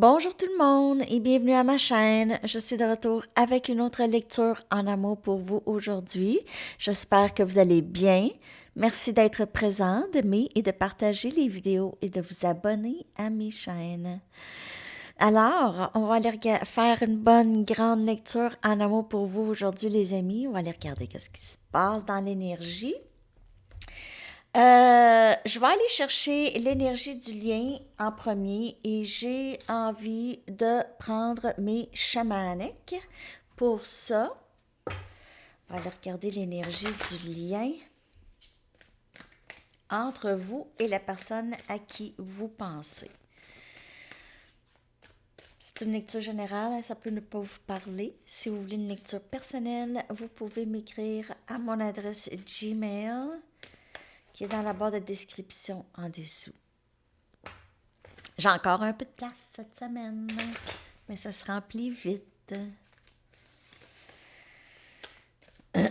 Bonjour tout le monde et bienvenue à ma chaîne. Je suis de retour avec une autre lecture en amour pour vous aujourd'hui. J'espère que vous allez bien. Merci d'être présent, d'aimer et de partager les vidéos et de vous abonner à mes chaînes. Alors, on va aller faire une bonne grande lecture en amour pour vous aujourd'hui les amis. On va aller regarder ce qui se passe dans l'énergie. Je vais aller chercher l'énergie du lien en premier et j'ai envie de prendre mes chamaniques. Pour ça, on va aller regarder l'énergie du lien entre vous et la personne à qui vous pensez. C'est une lecture générale, ça peut ne pas vous parler. Si vous voulez une lecture personnelle, vous pouvez m'écrire à mon adresse Gmail qui est dans la barre de description en dessous. J'ai encore un peu de place cette semaine, mais ça se remplit vite. Ben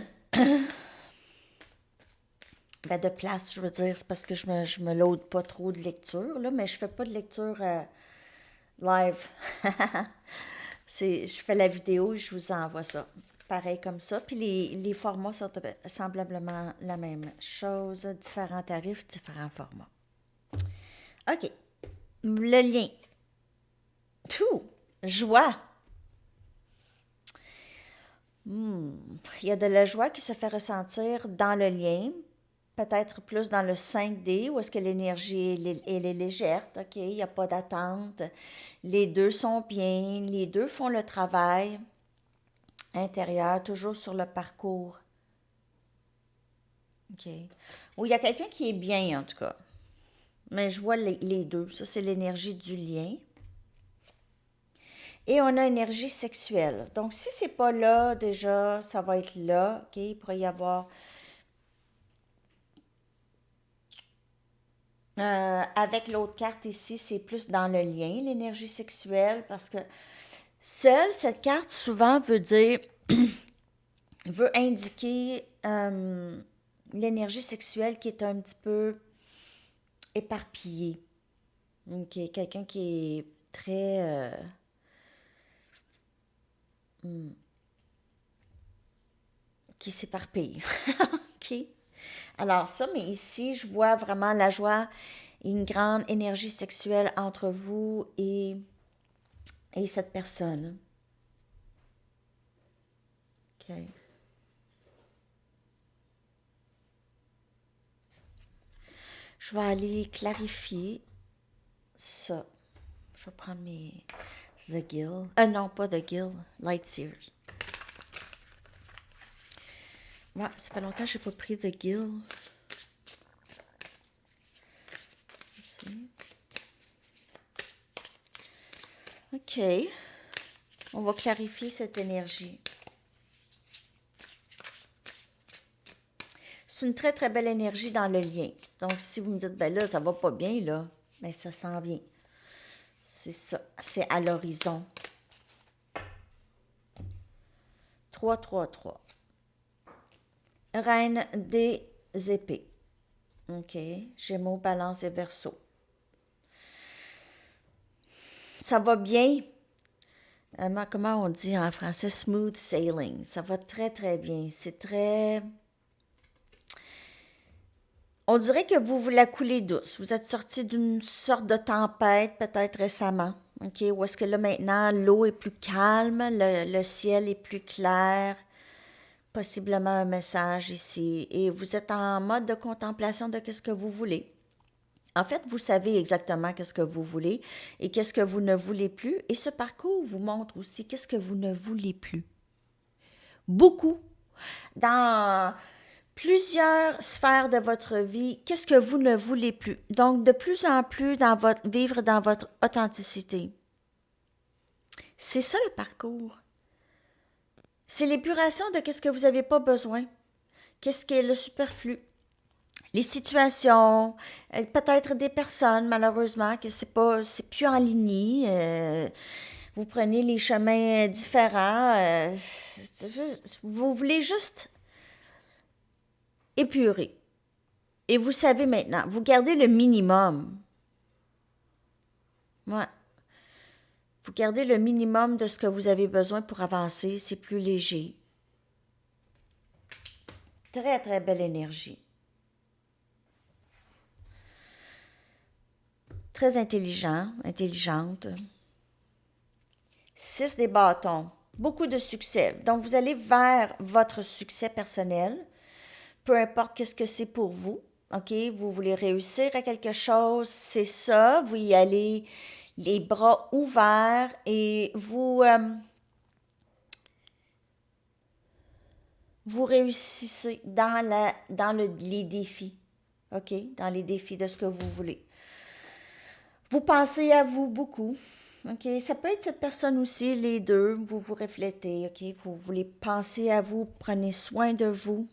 de place, je veux dire, c'est parce que je me load pas trop de lecture, là, mais je fais pas de lecture live. Je fais la vidéo et je vous envoie ça. Pareil comme ça. Puis les formats sont semblablement la même chose. Différents tarifs, différents formats. OK. Le lien. Tout. Joie. Il y a de la joie qui se fait ressentir dans le lien, peut-être plus dans le 5D, où est-ce que l'énergie elle est légère, OK, il n'y a pas d'attente. Les deux sont bien, les deux font le travail intérieur, toujours sur le parcours. OK. Ou il y a quelqu'un qui est bien, en tout cas. Mais je vois les deux. Ça, c'est l'énergie du lien. Et on a énergie sexuelle. Donc, si c'est pas là, déjà, ça va être là. OK? Il pourrait y avoir... avec l'autre carte ici, c'est plus dans le lien, l'énergie sexuelle, parce que seule, cette carte, souvent, veut indiquer l'énergie sexuelle qui est un petit peu éparpillée. OK? Quelqu'un qui est très... qui s'éparpille. OK? Alors ça, mais ici, je vois vraiment la joie et une grande énergie sexuelle entre vous et cette personne. OK. Je vais aller clarifier ça. Je vais prendre mes... The Gill. Non, pas The Gill. Light Sears. Ouais, ça fait longtemps que je n'ai pas pris The Gill. Ici. OK. On va clarifier cette énergie. C'est une très, très belle énergie dans le lien. Donc, si vous me dites, ben là, ça va pas bien, là, ben ça s'en vient. C'est ça. C'est à l'horizon. 3, 3, 3. Reine des épées. OK. Gémeaux, Balance et Verseau. Ça va bien. Comment on dit en français? Smooth sailing. Ça va très, très bien. C'est très... On dirait que vous la coulez douce. Vous êtes sorti d'une sorte de tempête, peut-être récemment. OK? Ou est-ce que là, maintenant, l'eau est plus calme, le ciel est plus clair? Possiblement un message ici. Et vous êtes en mode de contemplation de qu'est-ce que vous voulez. En fait, vous savez exactement qu'est-ce que vous voulez et qu'est-ce que vous ne voulez plus. Et ce parcours vous montre aussi qu'est-ce que vous ne voulez plus. Beaucoup. Dans plusieurs sphères de votre vie, qu'est-ce que vous ne voulez plus. Donc, de plus en plus, vivre dans votre authenticité. C'est ça le parcours. C'est l'épuration de qu'est-ce que vous n'avez pas besoin. Qu'est-ce qui est le superflu. Les situations, peut-être des personnes, malheureusement, que c'est plus en ligne. Vous prenez les chemins différents. Vous voulez juste épurer. Et vous savez maintenant, vous gardez le minimum. Ouais. Vous gardez le minimum de ce que vous avez besoin pour avancer. C'est plus léger. Très, très belle énergie. Très intelligent, intelligente. 6 des bâtons. Beaucoup de succès. Donc, vous allez vers votre succès personnel. Peu importe qu'est-ce que c'est pour vous. OK? Vous voulez réussir à quelque chose. C'est ça. Vous y allez les bras ouverts et vous réussissez les défis. OK? Dans les défis de ce que vous voulez. Vous pensez à vous beaucoup. OK? Ça peut être cette personne aussi, les deux. Vous vous reflétez. OK? Vous voulez penser à vous. Prenez soin de vous.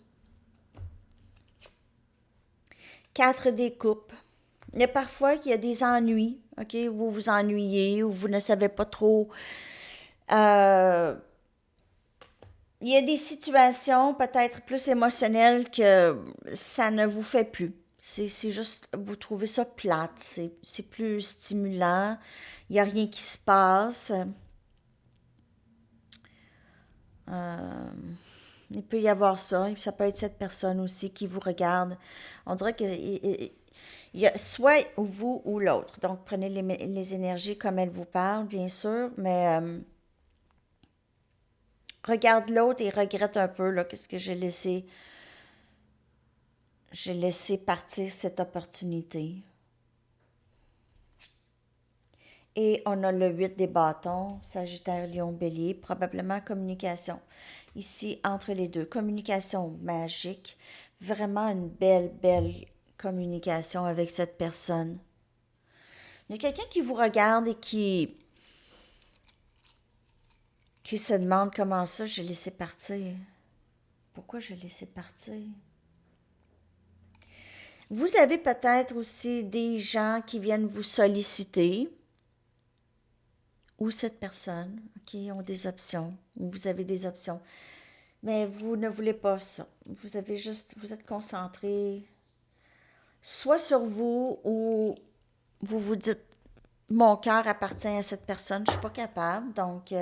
4 des coupes. Il y a parfois qu'il y a des ennuis. OK? Vous vous ennuyez ou vous ne savez pas trop. Il y a des situations peut-être plus émotionnelles que ça ne vous fait plus. C'est juste, vous trouvez ça plate, c'est plus stimulant, il n'y a rien qui se passe. Il peut y avoir ça, ça peut être cette personne aussi qui vous regarde. On dirait que il y a soit vous ou l'autre. Donc, prenez les énergies comme elles vous parlent, bien sûr, mais regarde l'autre et regrette un peu, là, qu'est-ce que j'ai laissé partir cette opportunité. Et on a le 8 des bâtons, Sagittaire, Lion, Bélier, probablement communication. Ici, entre les deux, communication magique, vraiment une belle, belle communication avec cette personne. Il y a quelqu'un qui vous regarde et qui se demande comment ça j'ai laissé partir. Pourquoi j'ai laissé partir? Vous avez peut-être aussi des gens qui viennent vous solliciter ou cette personne qui ont des options, ou vous avez des options. Mais vous ne voulez pas ça. Vous êtes concentré soit sur vous ou vous vous dites, mon cœur appartient à cette personne, je ne suis pas capable. Donc,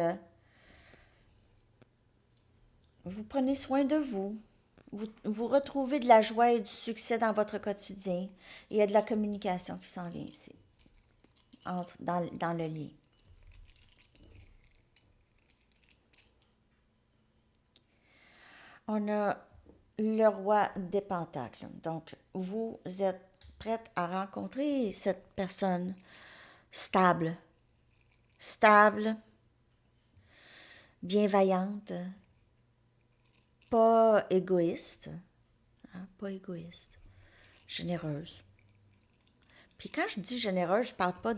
vous prenez soin de vous. Vous retrouvez de la joie et du succès dans votre quotidien. Il y a de la communication qui s'en vient ici, dans le lien. On a le roi des pentacles. Donc, vous êtes prête à rencontrer cette personne stable, bienveillante, pas égoïste, pas égoïste, généreuse. Puis quand je dis généreuse, je parle pas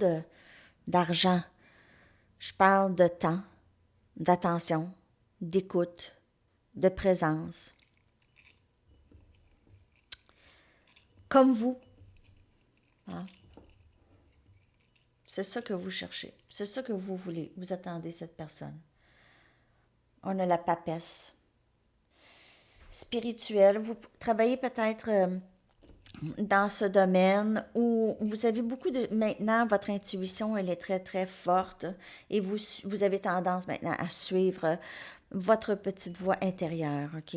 d'argent, je parle de temps, d'attention, d'écoute, de présence. Comme vous. Hein? C'est ça que vous cherchez. C'est ça que vous voulez. Vous attendez cette personne. On a la papesse. Spirituelle. Vous travaillez peut-être dans ce domaine où vous avez beaucoup de... Maintenant, votre intuition, elle est très, très forte et vous avez tendance maintenant à suivre votre petite voix intérieure, OK?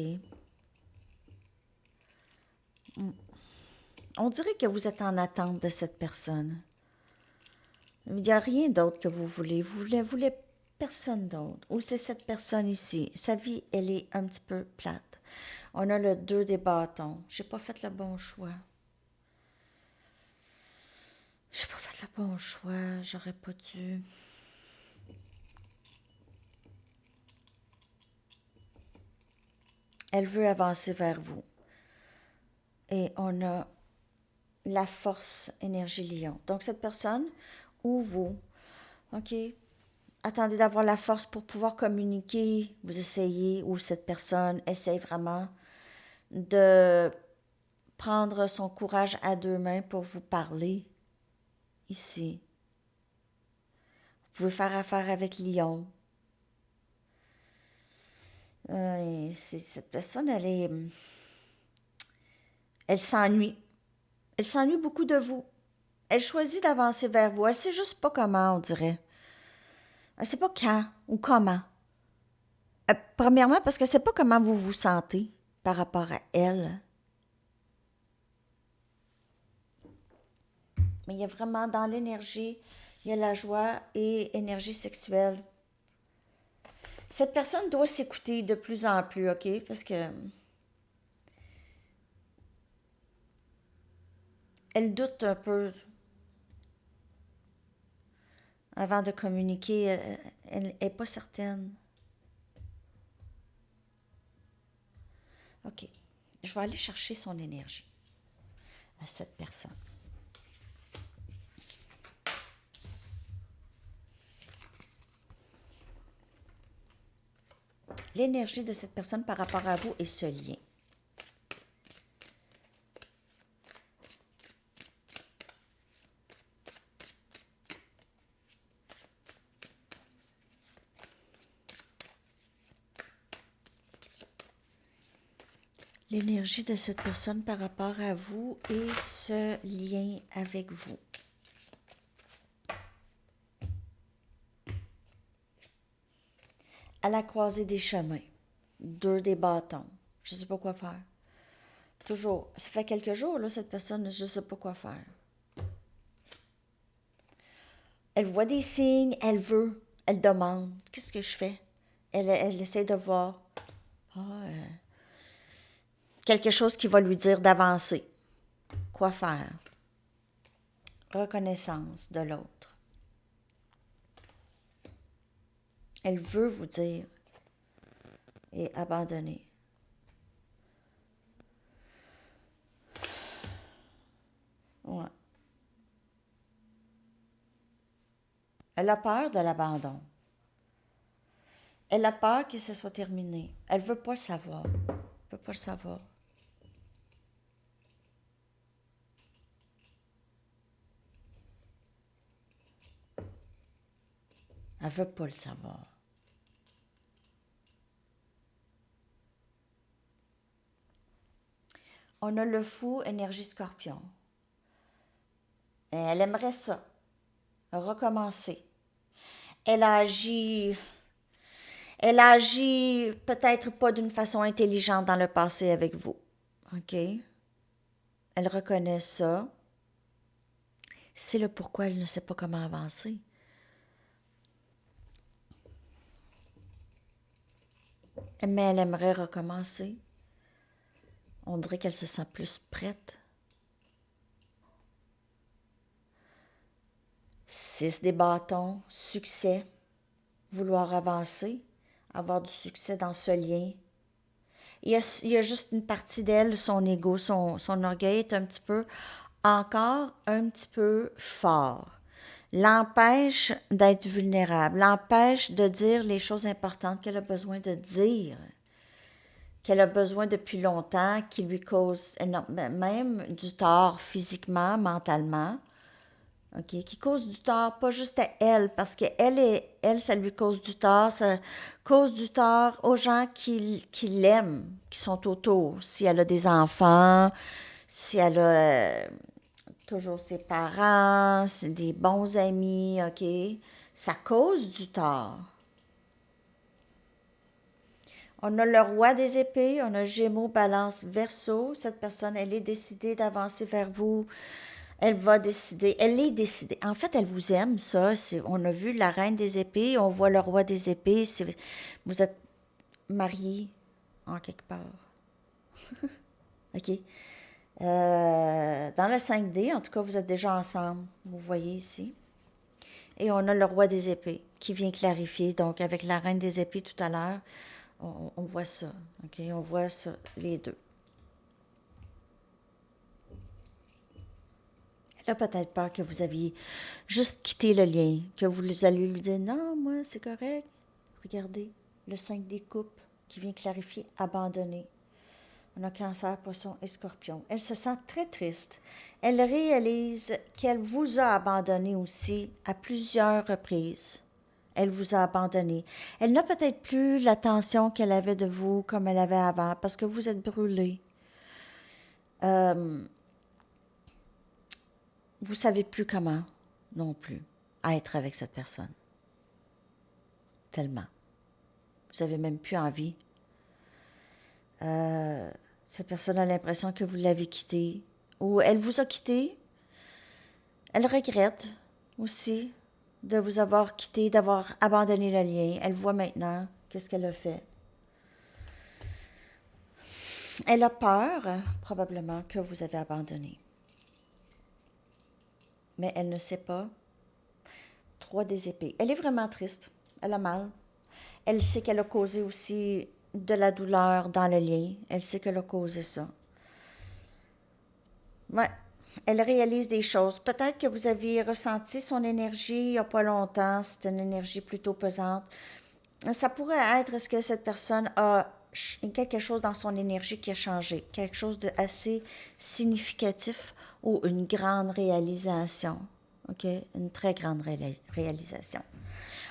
On dirait que vous êtes en attente de cette personne. Il n'y a rien d'autre que vous voulez. Vous ne voulez personne d'autre. Ou c'est cette personne ici. Sa vie, elle est un petit peu plate. On a le 2 des bâtons. J'ai pas fait le bon choix. J'ai pas fait le bon choix. J'aurais pas dû. Elle veut avancer vers vous. Et on a la force énergie lion. Donc cette personne ou vous, OK? Attendez d'avoir la force pour pouvoir communiquer. Vous essayez, ou cette personne essaye vraiment de prendre son courage à deux mains pour vous parler ici. Vous pouvez faire affaire avec Lion. Cette personne, elle s'ennuie. Elle s'ennuie beaucoup de vous. Elle choisit d'avancer vers vous. Elle sait juste pas comment, on dirait. Elle ne sait pas quand ou comment. Premièrement, parce qu'elle ne sait pas comment vous vous sentez par rapport à elle. Mais il y a vraiment dans l'énergie, il y a la joie et énergie sexuelle. Cette personne doit s'écouter de plus en plus, OK? Parce que elle doute un peu avant de communiquer. Elle n'est pas certaine. OK. Je vais aller chercher son énergie à cette personne. L'énergie de cette personne par rapport à vous est ce lien. L'énergie de cette personne par rapport à vous et ce lien avec vous. À la croisée des chemins, deux des bâtons. Je ne sais pas quoi faire. Toujours. Ça fait quelques jours, là, cette personne, je ne sais pas quoi faire. Elle voit des signes, elle veut, elle demande. Qu'est-ce que je fais? Elle essaie de voir quelque chose qui va lui dire d'avancer. Quoi faire? Reconnaissance de l'autre. Elle veut vous dire et abandonner. Ouais. Elle a peur de l'abandon. Elle a peur que ce soit terminé. Elle veut pas le savoir. Elle veut pas le savoir. Elle veut pas le savoir. On a le fou, énergie scorpion. Et elle aimerait ça. Recommencer. Elle agit. Elle agit peut-être pas d'une façon intelligente dans le passé avec vous. OK? Elle reconnaît ça. C'est le pourquoi elle ne sait pas comment avancer. Mais elle aimerait recommencer. On dirait qu'elle se sent plus prête. 6 des bâtons, succès, vouloir avancer, avoir du succès dans ce lien. Il y a juste une partie d'elle, son ego, son orgueil est encore un petit peu fort. L'empêche d'être vulnérable, l'empêche de dire les choses importantes qu'elle a besoin de dire, qu'elle a besoin depuis longtemps, qui lui causent même du tort physiquement, mentalement. OK, qui cause du tort, pas juste à elle, parce elle, ça lui cause du tort, ça cause du tort aux gens qui l'aiment, qui sont autour. Si elle a des enfants, si elle a toujours ses parents, c'est des bons amis, OK, ça cause du tort. On a le roi des épées, on a Gémeaux, Balance, Verseau. Cette personne, elle est décidée d'avancer vers vous. Elle va décider. Elle est décidée. En fait, elle vous aime, ça. On a vu la reine des épées, on voit le roi des épées. Vous êtes mariés en quelque part. OK. Dans le 5D, en tout cas, vous êtes déjà ensemble. Vous voyez ici. Et on a le roi des épées qui vient clarifier. Donc, avec la reine des épées tout à l'heure, on voit ça. OK? On voit ça, les deux. Elle a peut-être peur que vous aviez juste quitté le lien, que vous alliez lui dire non, moi, c'est correct. Regardez, le 5 des coupes qui vient clarifier abandonné. On a Cancer, Poisson et Scorpion. Elle se sent très triste. Elle réalise qu'elle vous a abandonné aussi à plusieurs reprises. Elle vous a abandonné. Elle n'a peut-être plus l'attention qu'elle avait de vous comme elle avait avant parce que vous êtes brûlé. Vous savez plus comment non plus être avec cette personne. tellement. Vous n'avez même plus envie. Cette personne a l'impression que vous l'avez quittée. Ou elle vous a quitté. Elle regrette aussi de vous avoir quitté, d'avoir abandonné le lien. Elle voit maintenant qu'est-ce qu'elle a fait. Elle a peur, probablement, que vous avez abandonné. Mais elle ne sait pas. 3 des épées. Elle est vraiment triste. Elle a mal. Elle sait qu'elle a causé aussi de la douleur dans le lien. Elle sait qu'elle a causé ça. Ouais. Elle réalise des choses. Peut-être que vous aviez ressenti son énergie il n'y a pas longtemps. C'est une énergie plutôt pesante. Ça pourrait être, est-ce que cette personne a quelque chose dans son énergie qui a changé, quelque chose d'assez significatif ou une grande réalisation. OK? Une très grande réalisation.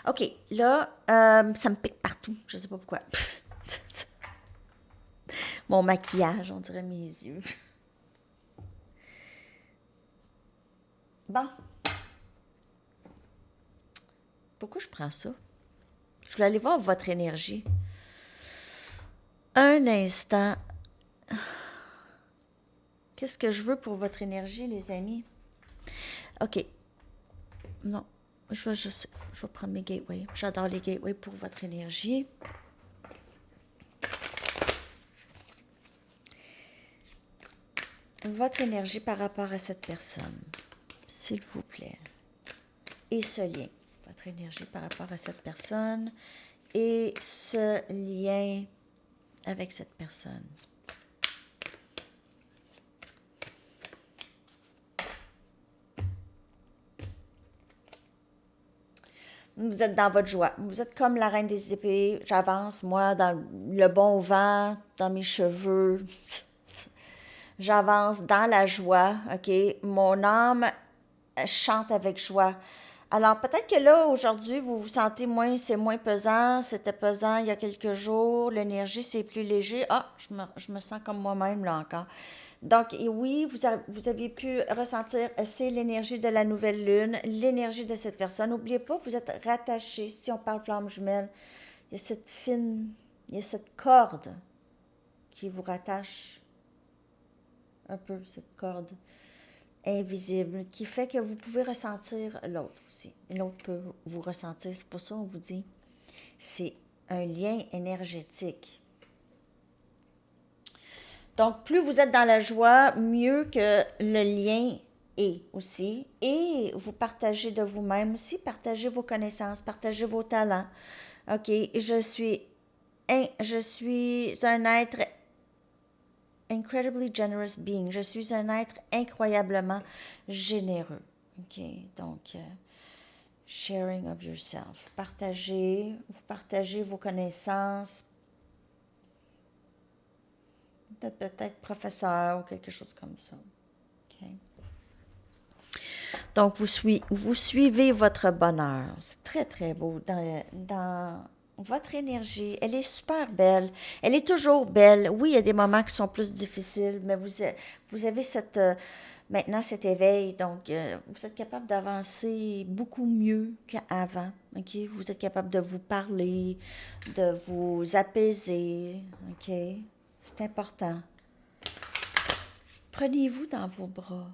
OK, là, ça me pique partout. Je ne sais pas pourquoi. Mon maquillage, on dirait mes yeux. Bon. Pourquoi je prends ça? Je voulais aller voir votre énergie. Un instant. Qu'est-ce que je veux pour votre énergie, les amis? OK. Non. Je vais prendre mes gateways. J'adore les gateways pour votre énergie. Votre énergie par rapport à cette personne, s'il vous plaît. Et ce lien. Votre énergie par rapport à cette personne et ce lien avec cette personne. Vous êtes dans votre joie. Vous êtes comme la reine des épées. J'avance, moi, dans le bon vent, dans mes cheveux. J'avance dans la joie, OK? Mon âme chante avec joie. Alors, peut-être que là, aujourd'hui, vous vous sentez moins, c'est moins pesant. C'était pesant il y a quelques jours. L'énergie, c'est plus léger. Ah, je me sens comme moi-même, là, encore. Donc, et oui, vous aviez pu ressentir, c'est l'énergie de la nouvelle lune, l'énergie de cette personne. N'oubliez pas, vous êtes rattaché. Si on parle flamme jumelle, il y a cette il y a cette corde qui vous rattache un peu, cette corde invisible, qui fait que vous pouvez ressentir l'autre aussi. L'autre peut vous ressentir. C'est pour ça qu'on vous dit, c'est un lien énergétique. Donc, plus vous êtes dans la joie, mieux que le lien est aussi. Et vous partagez de vous-même aussi, partagez vos connaissances, partagez vos talents. OK, je suis un être incredibly generous being. Je suis un être incroyablement généreux. OK, donc, sharing of yourself. Vous partagez vos connaissances. Peut-être professeur ou quelque chose comme ça. OK. Donc, vous suivez votre bonheur. C'est très, très beau dans votre énergie. Elle est super belle. Elle est toujours belle. Oui, il y a des moments qui sont plus difficiles, mais vous avez maintenant cet éveil. Donc, vous êtes capable d'avancer beaucoup mieux qu'avant. OK? Vous êtes capable de vous parler, de vous apaiser. OK? C'est important. Prenez-vous dans vos bras.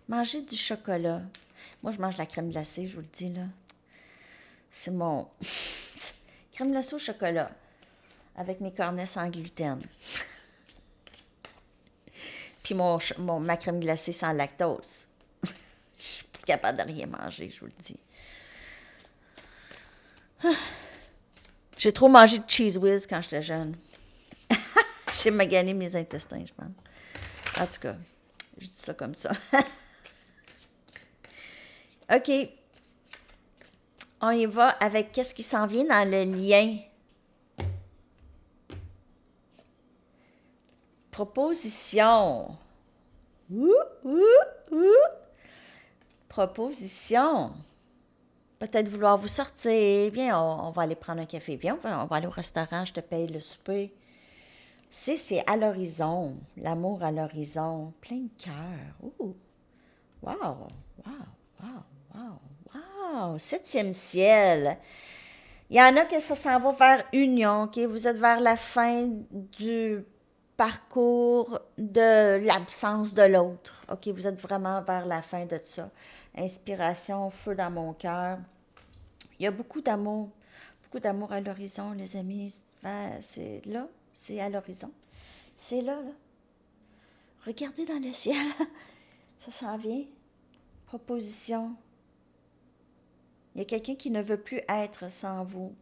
Mangez du chocolat. Moi, je mange de la crème glacée, je vous le dis, là. C'est mon... crème glacée au chocolat. Avec mes cornets sans gluten. Puis ma crème glacée sans lactose. Je suis plus capable de rien manger, je vous le dis. J'ai trop mangé de Cheez Whiz quand j'étais jeune. J'ai magané mes intestins, je pense. En tout cas, je dis ça comme ça. OK. On y va avec qu'est-ce qui s'en vient dans le lien. Proposition. Proposition. Peut-être vouloir vous sortir. Viens, on va aller prendre un café. Viens, on va aller au restaurant, je te paye le souper. C'est à l'horizon. L'amour à l'horizon. Plein de cœur. Ouh. Wow. Wow. Wow. Wow. Wow! Septième ciel. Il y en a que ça s'en va vers union, OK? Vous êtes vers la fin du parcours de l'absence de l'autre. OK? Vous êtes vraiment vers la fin de ça. Inspiration, feu dans mon cœur. Il y a beaucoup d'amour à l'horizon, les amis. C'est là, c'est à l'horizon. C'est là, là. Regardez dans le ciel. Ça s'en vient. Proposition. Il y a quelqu'un qui ne veut plus être sans vous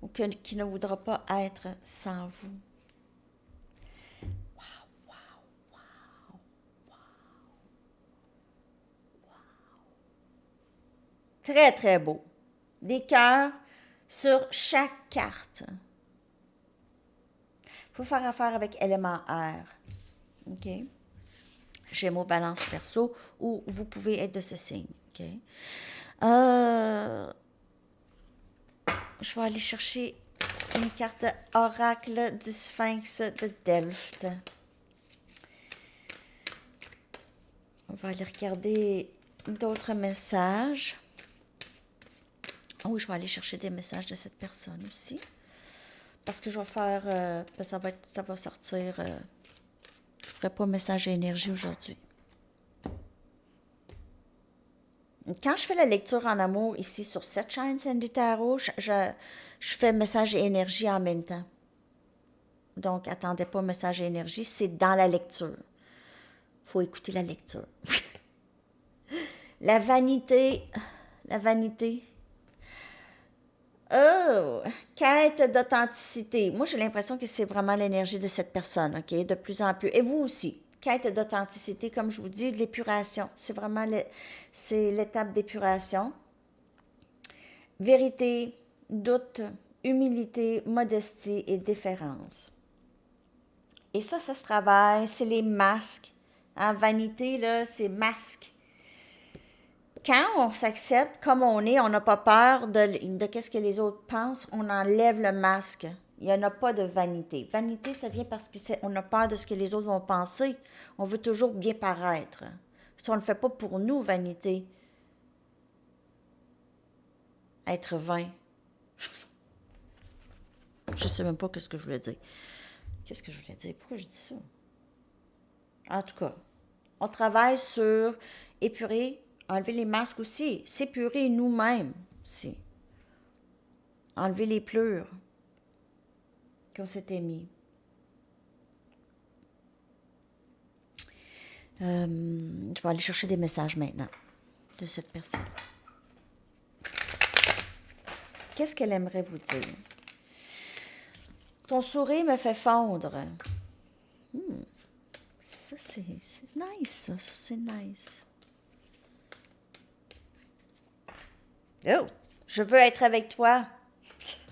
ou qui ne voudra pas être sans vous. Très, très beau. Des cœurs sur chaque carte. Il faut faire affaire avec élément air. OK? Gémeaux, balance, perso, ou vous pouvez être de ce signe. OK? Je vais aller chercher une carte oracle du Sphinx de Delft. On va aller regarder d'autres messages. Oh, je vais aller chercher des messages de cette personne aussi. Parce que je vais faire... ça va sortir... je ne ferai pas message et énergie aujourd'hui. Quand je fais la lecture en amour ici sur cette chaîne Sandy Tarot, je fais message et énergie en même temps. Donc, attendez pas message et énergie, c'est dans la lecture. Il faut écouter la lecture. La vanité. La vanité. Oh! Quête d'authenticité. Moi, j'ai l'impression que c'est vraiment l'énergie de cette personne, OK? De plus en plus. Et vous aussi. Quête d'authenticité, comme je vous dis, de l'épuration. C'est vraiment c'est l'étape d'épuration. Vérité, doute, humilité, modestie et déférence. Et ça se travaille. C'est les masques. Hein? Vanité, là, c'est masque. Quand on s'accepte comme on est, on n'a pas peur de qu'est-ce que les autres pensent, on enlève le masque. Il n'y en a pas de vanité. Vanité, ça vient parce qu'on a peur de ce que les autres vont penser. On veut toujours bien paraître. Si on ne le fait pas pour nous, vanité. Être vain. Je ne sais même pas ce que je voulais dire. Qu'est-ce que je voulais dire? Pourquoi je dis ça? En tout cas, on travaille sur épurer, enlever les masques aussi, s'épurer nous-mêmes aussi. Enlever les pleurs qu'on s'était mis. Je vais aller chercher des messages maintenant de cette personne. Qu'est-ce qu'elle aimerait vous dire? Ton sourire me fait fondre. Ça, c'est nice, ça. C'est nice. Oh! Je veux être avec toi.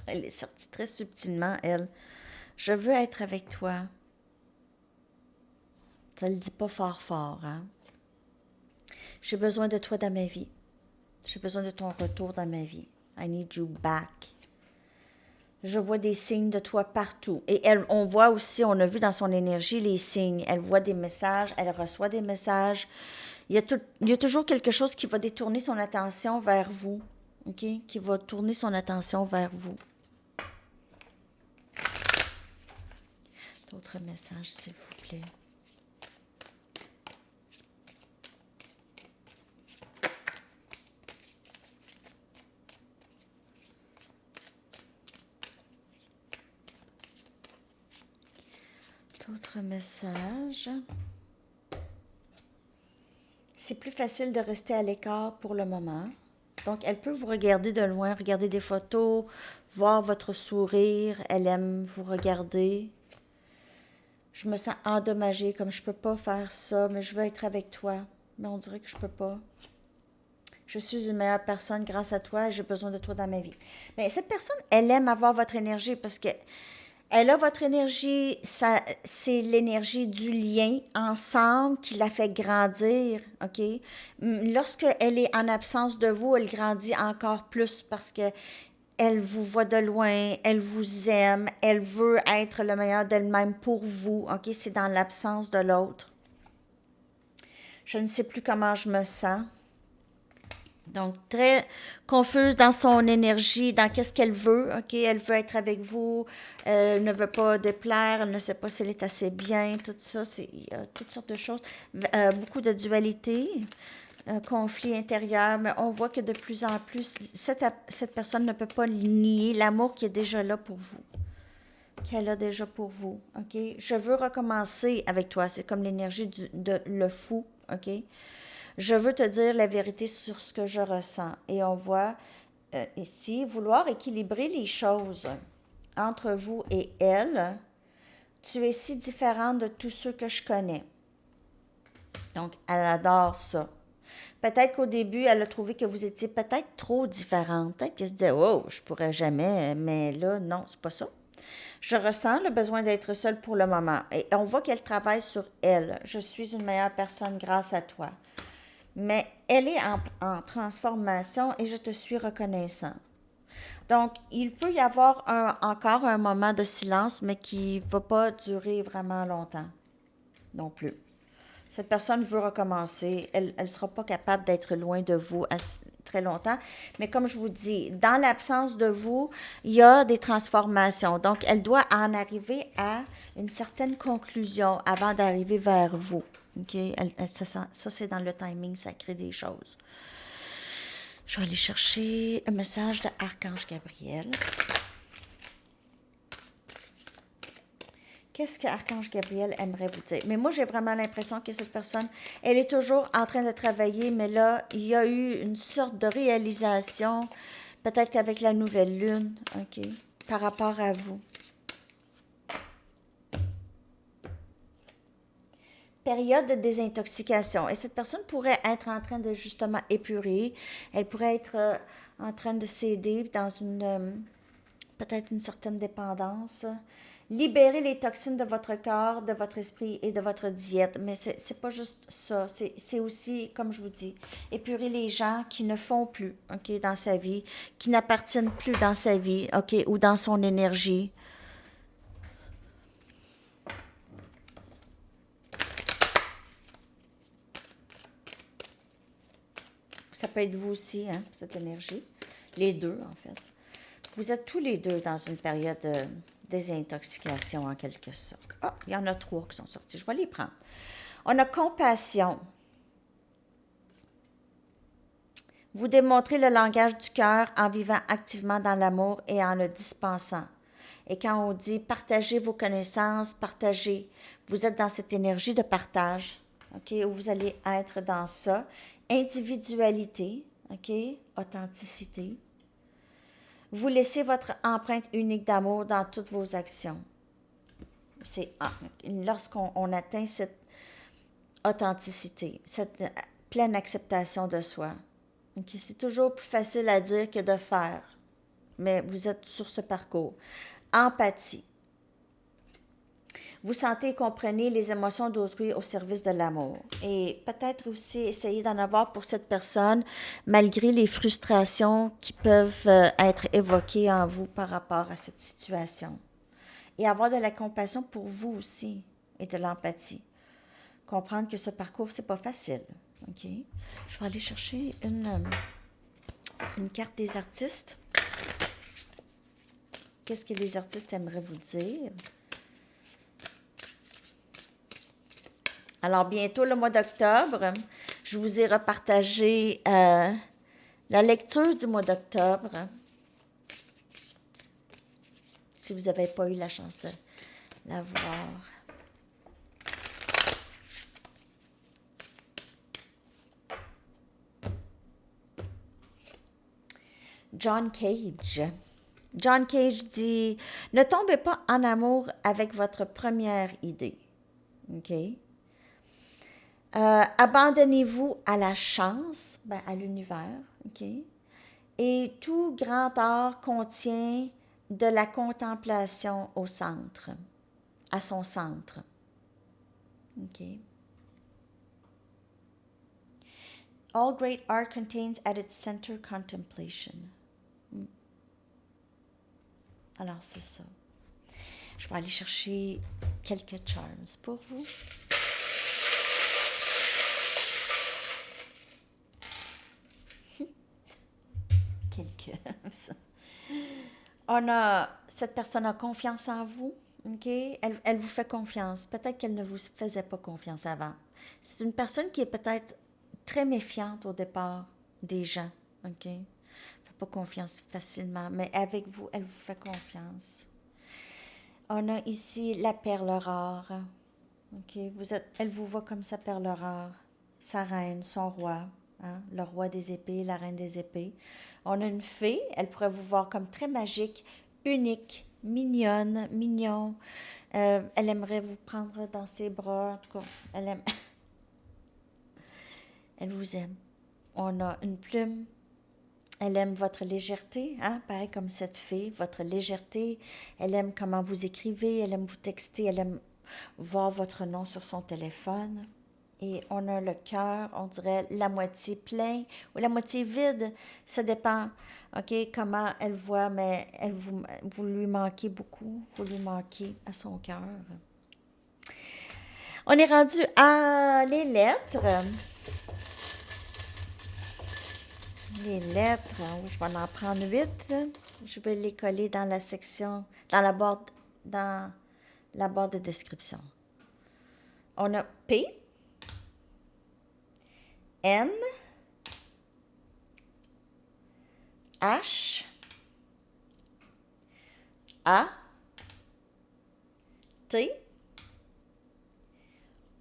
Elle est sortie très subtilement, elle. Je veux être avec toi. Ça ne le dit pas fort fort, hein? J'ai besoin de toi dans ma vie. J'ai besoin de ton retour dans ma vie. I need you back. Je vois des signes de toi partout. Et on voit aussi, on a vu dans son énergie les signes. Elle voit des messages, elle reçoit des messages. Il y a toujours quelque chose qui va détourner son attention vers vous. OK? Qui va tourner son attention vers vous. D'autres messages, s'il vous plaît. D'autres messages. C'est plus facile de rester à l'écart pour le moment. Donc, elle peut vous regarder de loin, regarder des photos, voir votre sourire. Elle aime vous regarder. Je me sens endommagée, comme je peux pas faire ça, mais je veux être avec toi. Mais on dirait que je peux pas. Je suis une meilleure personne grâce à toi et j'ai besoin de toi dans ma vie. Mais cette personne, elle aime avoir votre énergie parce que elle a votre énergie, c'est l'énergie du lien ensemble qui la fait grandir, OK? Lorsque elle est en absence de vous, elle grandit encore plus parce que elle vous voit de loin, elle vous aime, elle veut être le meilleur d'elle-même pour vous, OK? C'est dans l'absence de l'autre. Je ne sais plus comment je me sens. Donc, très confuse dans son énergie, dans qu'est-ce qu'elle veut, OK? Elle veut être avec vous, elle ne veut pas déplaire, elle ne sait pas si elle est assez bien, tout ça, il y a toutes sortes de choses. Beaucoup de dualité, un conflit intérieur, mais on voit que de plus en plus, cette personne ne peut pas nier l'amour qui est déjà là pour vous, qu'elle a déjà pour vous, OK? Je veux recommencer avec toi, c'est comme l'énergie de le fou, OK? Je veux te dire la vérité sur ce que je ressens. Et on voit ici vouloir équilibrer les choses entre vous et elle. Tu es si différente de tous ceux que je connais. Donc, elle adore ça. Peut-être qu'au début, elle a trouvé que vous étiez peut-être trop différente. Peut-être qu'elle se disait, oh, je pourrais jamais, mais là, non, c'est pas ça. Je ressens le besoin d'être seule pour le moment. Et on voit qu'elle travaille sur elle. Je suis une meilleure personne grâce à toi. Mais elle est en transformation et je te suis reconnaissant. Donc, il peut y avoir encore un moment de silence, mais qui ne va pas durer vraiment longtemps non plus. Cette personne veut recommencer. Elle ne sera pas capable d'être loin de vous très longtemps. Mais comme je vous dis, dans l'absence de vous, il y a des transformations. Donc, elle doit en arriver à une certaine conclusion avant d'arriver vers vous. OK? Ça, c'est dans le timing sacré des choses. Je vais aller chercher un message de Archange Gabriel. Qu'est-ce que Archange Gabriel aimerait vous dire? Mais moi, j'ai vraiment l'impression que cette personne, elle est toujours en train de travailler, mais là, il y a eu une sorte de réalisation, peut-être avec la nouvelle lune, OK, par rapport à vous. Période de désintoxication. Et cette personne pourrait être en train de justement épurer, elle pourrait être en train de céder dans peut-être une certaine dépendance. Libérer les toxines de votre corps, de votre esprit et de votre diète. Mais c'est pas juste ça. C'est aussi, comme je vous dis, épurer les gens qui ne font plus, OK, dans sa vie, qui n'appartiennent plus dans sa vie, OK, ou dans son énergie. Ça peut être vous aussi, hein, cette énergie. Les deux, en fait. Vous êtes tous les deux dans une période de désintoxication, en quelque sorte. Ah, il y en a 3 qui sont sortis. Je vais les prendre. On a compassion. Vous démontrez le langage du cœur en vivant activement dans l'amour et en le dispensant. Et quand on dit partagez vos connaissances, partagez, vous êtes dans cette énergie de partage, OK, où vous allez être dans ça. Individualité, OK, authenticité. Vous laissez votre empreinte unique d'amour dans toutes vos actions. C'est lorsqu'on atteint cette authenticité, cette pleine acceptation de soi. Okay? C'est toujours plus facile à dire que de faire, mais vous êtes sur ce parcours. Empathie. Vous sentez et comprenez les émotions d'autrui au service de l'amour. Et peut-être aussi essayer d'en avoir pour cette personne, malgré les frustrations qui peuvent être évoquées en vous par rapport à cette situation. Et avoir de la compassion pour vous aussi et de l'empathie. Comprendre que ce parcours, c'est pas facile. OK? Je vais aller chercher une carte des artistes. Qu'est-ce que les artistes aimeraient vous dire? Alors, bientôt, le mois d'octobre, je vous ai repartagé la lecture du mois d'octobre. Si vous n'avez pas eu la chance de la voir. John Cage. John Cage dit « Ne tombez pas en amour avec votre première idée. » OK? Abandonnez-vous à la chance, à l'univers. OK? Et tout grand art contient de la contemplation au centre, à son centre. OK? All great art contains at its center contemplation. Alors, c'est ça. Je vais aller chercher quelques charms pour vous. quelques. On a, cette personne a confiance en vous, OK? Elle vous fait confiance. Peut-être qu'elle ne vous faisait pas confiance avant. C'est une personne qui est peut-être très méfiante au départ des gens, OK? Elle ne fait pas confiance facilement, mais avec vous, elle vous fait confiance. On a ici la perle rare, OK? Elle vous voit comme sa perle rare, sa reine, son roi, hein? Le roi des épées, la reine des épées. On a une fée, elle pourrait vous voir comme très magique, unique, mignonne, mignon. Elle aimerait vous prendre dans ses bras, en tout cas, elle vous aime. On a une plume, elle aime votre légèreté, hein? Pareil comme cette fée, votre légèreté. Elle aime comment vous écrivez, elle aime vous texter, elle aime voir votre nom sur son téléphone. Et on a le cœur, on dirait la moitié plein ou la moitié vide. Ça dépend, OK, comment elle voit, mais vous lui manquez beaucoup. Vous lui manquez à son cœur. On est rendu à les lettres. Les lettres, je vais en prendre 8. Je vais les coller dans la section, dans la barre de description. On a P, N, H, A, T,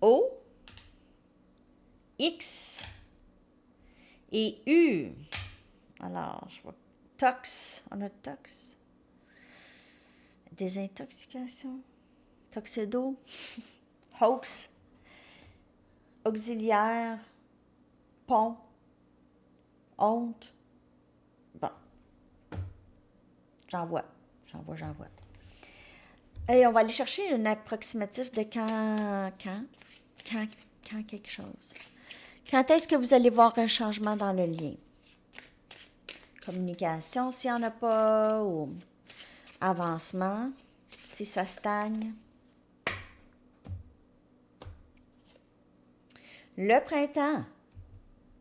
O, X et U. Alors, je vois tox, on a tox, désintoxication, toxédo, hoax, auxiliaire, pont, honte. Bon, j'en vois. Et on va aller chercher un approximatif de quand quelque chose. Quand est-ce que vous allez voir un changement dans le lien? Communication, s'il n'y en a pas, ou avancement, si ça stagne. Le printemps.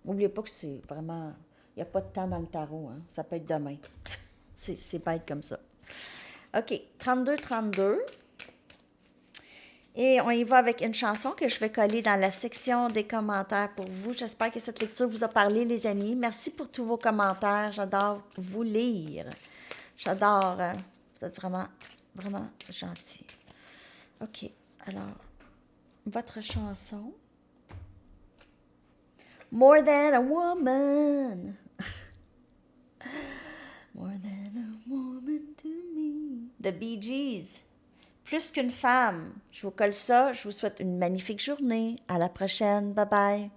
N'oubliez pas que c'est vraiment... Il n'y a pas de temps dans le tarot, hein? Ça peut être demain. c'est bête comme ça. OK, 32-32. Et on y va avec une chanson que je vais coller dans la section des commentaires pour vous. J'espère que cette lecture vous a parlé, les amis. Merci pour tous vos commentaires. J'adore vous lire. J'adore. Vous êtes vraiment, vraiment gentils. OK, alors, votre chanson. More than a woman. More than a woman to me. The Bee Gees. Plus qu'une femme. Je vous colle ça. Je vous souhaite une magnifique journée. À la prochaine. Bye bye.